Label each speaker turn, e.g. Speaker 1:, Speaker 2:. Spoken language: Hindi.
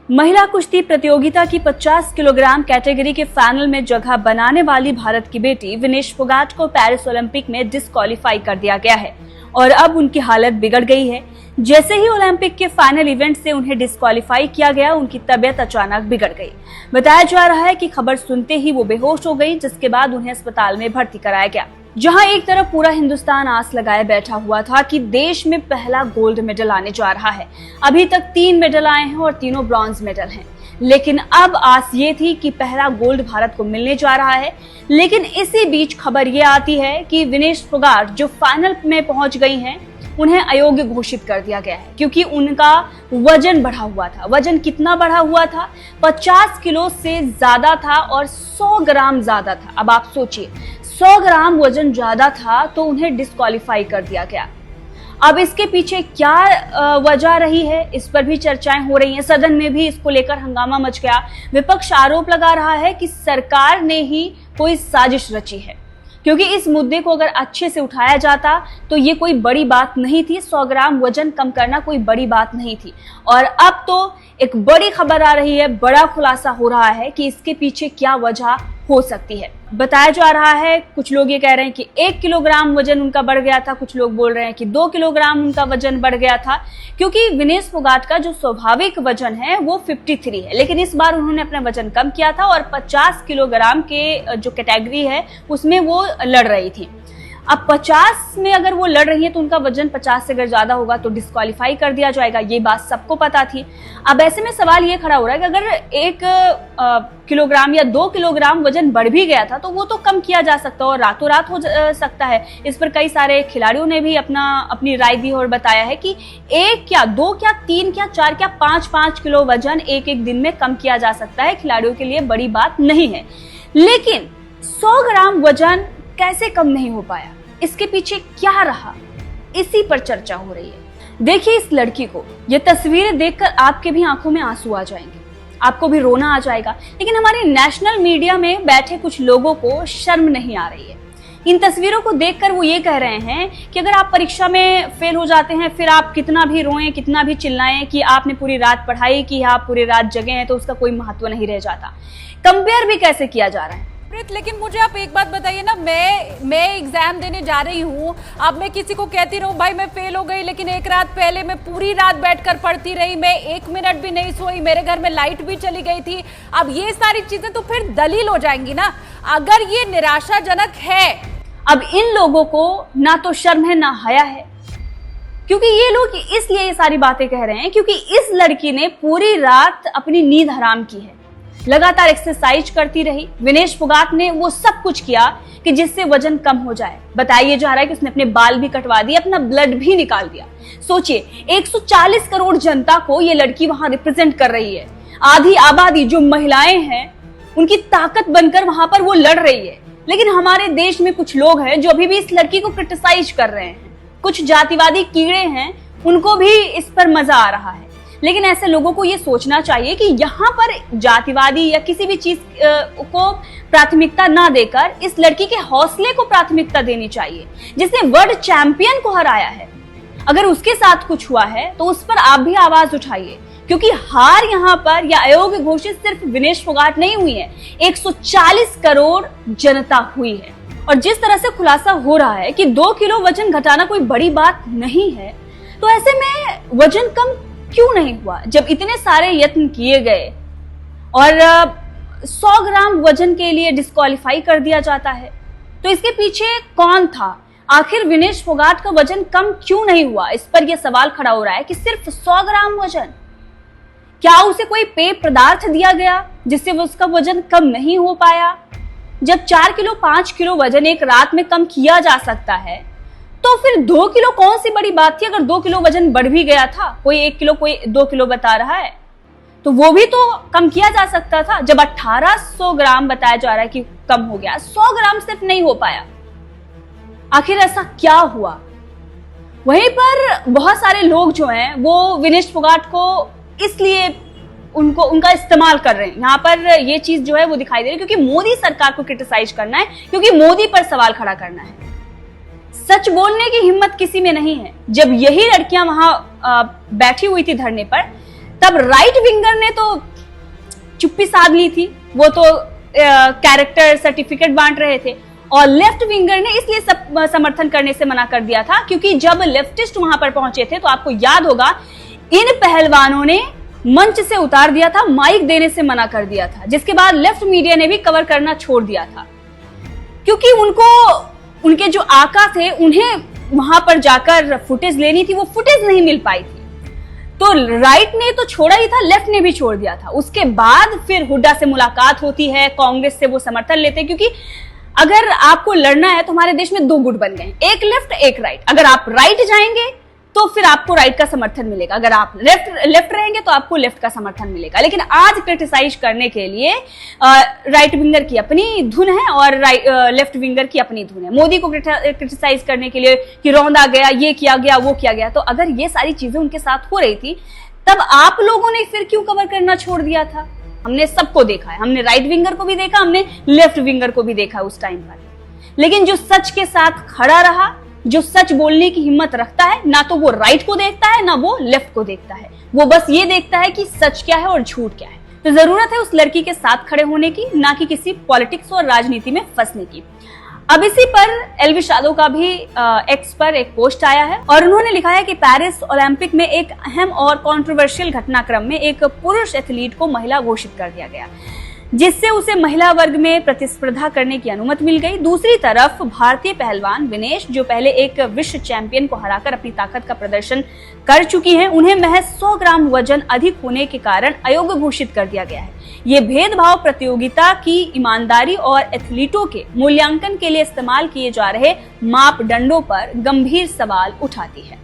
Speaker 1: महिला कुश्ती प्रतियोगिता की 50 किलोग्राम कैटेगरी के फाइनल में जगह बनाने वाली भारत की बेटी विनेश फोगाट को पेरिस ओलंपिक में डिस्क्वालीफाई कर दिया गया है और अब उनकी हालत बिगड़ गई है। जैसे ही ओलंपिक के फाइनल इवेंट से उन्हें डिस्क्वालीफाई किया गया, उनकी तबीयत अचानक बिगड़ गई। बताया जा रहा है कि खबर सुनते ही वो बेहोश हो गई, जिसके बाद उन्हें अस्पताल में भर्ती कराया गया। जहां एक तरफ पूरा हिंदुस्तान आस लगाए बैठा हुआ था कि देश में पहला गोल्ड मेडल आने जा रहा है। अभी तक 3 मेडल आए हैं और तीनों ब्रॉन्ज मेडल हैं, लेकिन अब आस ये थी कि पहला गोल्ड भारत को मिलने जा रहा है। लेकिन इसी बीच खबर ये आती है कि विनेश फोगाट जो फाइनल में पहुंच गई हैं, उन्हें अयोग्य घोषित कर दिया गया है, क्योंकि उनका वजन बढ़ा हुआ था। वजन कितना बढ़ा हुआ था? 50 किलो से ज्यादा था और 100 ग्राम ज्यादा था। अब आप सोचिए, 100 ग्राम वजन ज्यादा था तो उन्हें डिस्क्वालीफाई कर दिया गया। अब इसके पीछे क्या वजह रही है, इस पर भी चर्चाएं हो रही हैं। सदन में भी इसको लेकर हंगामा मच गया। विपक्ष आरोप लगा रहा है कि सरकार ने ही कोई साजिश रची है, क्योंकि इस मुद्दे को अगर अच्छे से उठाया जाता तो ये कोई बड़ी बात नहीं थी। 100 ग्राम वजन कम करना कोई बड़ी बात नहीं थी। और अब तो एक बड़ी खबर आ रही है, बड़ा खुलासा हो रहा है कि इसके पीछे क्या वजह हो सकती है। बताया जा रहा है, कुछ लोग ये कह रहे हैं कि 1 किलोग्राम वजन उनका बढ़ गया था, कुछ लोग बोल रहे हैं कि 2 किलोग्राम उनका वजन बढ़ गया था, क्योंकि विनेश फोगाट का जो स्वाभाविक वजन है वो 53 है, लेकिन इस बार उन्होंने अपना वजन कम किया था और 50 किलोग्राम के जो कैटेगरी है उसमें वो लड़ रही थी। अब 50 में अगर वो लड़ रही है तो उनका वजन 50 से अगर ज्यादा होगा तो डिस्क्वालीफाई कर दिया जाएगा, ये बात सबको पता थी। अब ऐसे में सवाल ये खड़ा हो रहा है कि अगर 1 किलोग्राम या 2 किलोग्राम वजन बढ़ भी गया था तो वो तो कम किया जा सकता है और रातों रात हो सकता है। इस पर कई सारे खिलाड़ियों ने भी अपनी राय दी और बताया है कि 1 क्या 2 क्या 3 क्या 4 क्या 5 किलो वजन एक दिन में कम किया जा सकता है, खिलाड़ियों के लिए बड़ी बात नहीं है। लेकिन 100 ग्राम वजन कैसे कम नहीं हो पाया, इसके पीछे क्या रहा, इसी पर चर्चा हो रही है। देखिए इस लड़की को, ये तस्वीरें देखकर आपके भी आंखों में आंसू आ जाएंगे, आपको भी रोना आ जाएगा। लेकिन हमारे नेशनल मीडिया में बैठे कुछ लोगों को शर्म नहीं आ रही है। इन तस्वीरों को देखकर वो ये कह रहे हैं कि अगर आप परीक्षा में फेल हो जाते हैं, फिर आप कितना भी रोएं, कितना भी चिल्लाएं कि आपने पूरी रात पढ़ाई की, आप पूरी रात जगे हैं, तो उसका कोई महत्व नहीं रह जाता। कंपेयर भी कैसे किया जा रहा है।
Speaker 2: लेकिन मुझे आप एक बात बताइए ना, मैं एग्जाम देने जा रही हूँ, अब मैं किसी को कहती रहूँ भाई मैं फेल हो गई, लेकिन एक रात पहले मैं पूरी रात बैठकर पढ़ती रही, मैं 1 मिनट भी नहीं सोई, मेरे घर में लाइट भी चली गई थी। अब ये सारी चीजें तो फिर दलील हो जाएंगी ना, अगर ये निराशाजनक है।
Speaker 1: अब इन लोगों को ना तो शर्म है ना हया है, क्योंकि ये लोग इसलिए ये सारी बातें कह रहे हैं क्योंकि इस लड़की ने पूरी रात अपनी नींद हराम की है, लगातार एक्सरसाइज करती रही। विनेश फोगाट ने वो सब कुछ किया कि जिससे वजन कम हो जाए। बताया जा रहा है कि उसने अपने बाल भी कटवा दिए, अपना ब्लड भी निकाल दिया। सोचिए 140 करोड़ जनता को ये लड़की वहां रिप्रेजेंट कर रही है। आधी आबादी जो महिलाएं हैं उनकी ताकत बनकर वहां पर वो लड़ रही है। लेकिन हमारे देश में कुछ लोग हैं जो अभी भी इस लड़की को क्रिटिसाइज कर रहे हैं। कुछ जातिवादी कीड़े हैं, उनको भी इस पर मजा आ रहा है। लेकिन ऐसे लोगों को ये सोचना चाहिए कि यहाँ पर जातिवादी या किसी भी चीज को प्राथमिकता ना देकर इस लड़की के हौसले को प्राथमिकता देनी चाहिए, जिसने वर्ल्ड चैंपियन को हराया है। अगर उसके साथ कुछ हुआ है तो उस पर आप भी आवाज उठाइए, क्योंकि हार यहाँ पर या अयोग्य घोषित सिर्फ विनेश फोगाट नहीं हुई है, 140 करोड़ जनता हुई है। और जिस तरह से खुलासा हो रहा है कि 2 किलो वजन घटाना कोई बड़ी बात नहीं है, तो ऐसे में वजन कम क्यों नहीं हुआ जब इतने सारे यत्न किए गए और 100 ग्राम वजन के लिए डिस्क्वालीफाई कर दिया जाता है। तो इसके पीछे कौन था? आखिर विनेश फोगाट का वजन कम क्यों नहीं हुआ, इस पर यह सवाल खड़ा हो रहा है कि सिर्फ 100 ग्राम वजन, क्या उसे कोई पेय पदार्थ दिया गया जिससे वो उसका वजन कम नहीं हो पाया? जब 4 किलो 5 किलो वजन एक रात में कम किया जा सकता है, तो फिर 2 किलो कौन सी बड़ी बात थी? अगर 2 किलो वजन बढ़ भी गया था, कोई 1 किलो कोई 2 किलो बता रहा है, तो वो भी तो कम किया जा सकता था। जब 1800 ग्राम बताया जा रहा है कि कम हो गया, 100 ग्राम सिर्फ नहीं हो पाया। आखिर ऐसा क्या हुआ? वहीं पर बहुत सारे लोग जो हैं वो विनेश फोगाट को इसलिए उनका इस्तेमाल कर रहे हैं। यहाँ पर ये चीज जो है वो दिखाई दे रही है क्योंकि मोदी सरकार को क्रिटिसाइज करना है, क्योंकि मोदी पर सवाल खड़ा करना है। सच बोलने की हिम्मत किसी में नहीं है। जब यही लड़कियां वहां बैठी हुई थी धरने पर, तब राइट विंगर ने तो चुप्पी साध ली थी, वो तो कैरेक्टर सर्टिफिकेट बांट रहे थे, और लेफ्ट विंगर ने इसलिए समर्थन करने से मना कर दिया था क्योंकि जब लेफ्टिस्ट वहां पर पहुंचे थे तो आपको याद होगा इन पहलवानों ने मंच से उतार दिया था, माइक देने से मना कर दिया था, जिसके बाद लेफ्ट मीडिया ने भी कवर करना छोड़ दिया था क्योंकि उनको उनके जो आका थे उन्हें वहां पर जाकर फुटेज लेनी थी, वो फुटेज नहीं मिल पाई थी। तो राइट ने तो छोड़ा ही था, लेफ्ट ने भी छोड़ दिया था। उसके बाद फिर हुड्डा से मुलाकात होती है, कांग्रेस से वो समर्थन लेते हैं क्योंकि अगर आपको लड़ना है तो हमारे देश में दो गुट बन गए, एक लेफ्ट एक राइट। अगर आप राइट जाएंगे तो फिर आपको राइट का समर्थन मिलेगा, अगर आप लेफ्ट रहेंगे तो आपको लेफ्ट का समर्थन मिलेगा। लेकिन आज क्रिटिसाइज करने के लिए राइट विंगर की अपनी धुन है और लेफ्ट विंगर की अपनी धुन है। मोदी को क्रिटिसाइज करने के लिए कि रौंदा गया, ये किया गया, वो किया गया। तो अगर ये सारी चीजें उनके साथ हो रही थी तब आप लोगों ने फिर क्यों कवर करना छोड़ दिया था? हमने सबको देखा है, हमने राइट विंगर को भी देखा, हमने लेफ्ट विंगर को भी देखा उस टाइम पर। लेकिन जो सच के साथ खड़ा रहा, जो सच बोलने की हिम्मत रखता है, ना तो वो राइट को देखता है ना वो लेफ्ट को देखता है, वो बस ये देखता है कि सच क्या है और झूठ क्या है। तो जरूरत है उस लड़की के साथ खड़े होने की, ना कि किसी पॉलिटिक्स और राजनीति में फंसने की। अब इसी पर एलवी यादव का भी एक्स पर एक पोस्ट आया है और उन्होंने लिखा है कि पेरिस ओलंपिक में एक अहम और कंट्रोवर्शियल घटनाक्रम में एक पुरुष एथलीट को महिला घोषित कर दिया गया, जिससे उसे महिला वर्ग में प्रतिस्पर्धा करने की अनुमति मिल गई। दूसरी तरफ भारतीय पहलवान विनेश, जो पहले एक विश्व चैंपियन को हराकर अपनी ताकत का प्रदर्शन कर चुकी हैं, उन्हें महज 100 ग्राम वजन अधिक होने के कारण अयोग्य घोषित कर दिया गया है। ये भेदभाव प्रतियोगिता की ईमानदारी और एथलीटों के मूल्यांकन के लिए इस्तेमाल किए जा रहे मापदंडों पर गंभीर सवाल उठाती है।